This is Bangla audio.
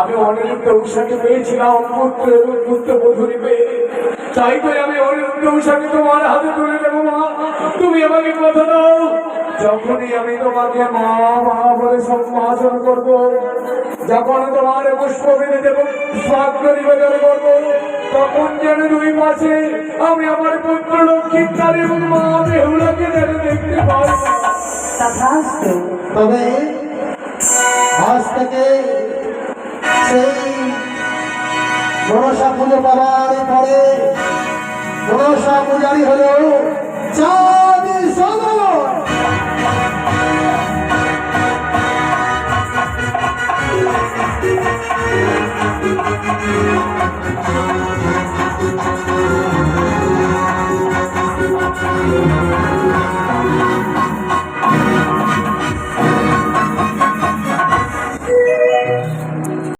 আমি অনিরুদ্ধ উষাকে পেয়েছিলাম পুত্র এবং পুত্রবধূরী পেয়ে, তাই তো আমি অনিরুদ্ধ উষাকে তোমার হাতে তুলে দেবো। মা, তুমি আমাকে কথা দাও, যখনই আমি তোমাকে মা মা বলে সম্ভাষণ করবো, যখন তোমার পুষ্প বেঁধে দেবো, স্বাগত নিবেদন করবো, তখন যেন দুই পাশে আমি আমার পুত্র লক্ষ্মীকার এবং মা বেহুলাকে যেন দেখতে পাবো। তবে আজ থেকে সেই মনসা পুজো পাওয়ার পরে মনসা পূজারি হলো চাঁদ সদর।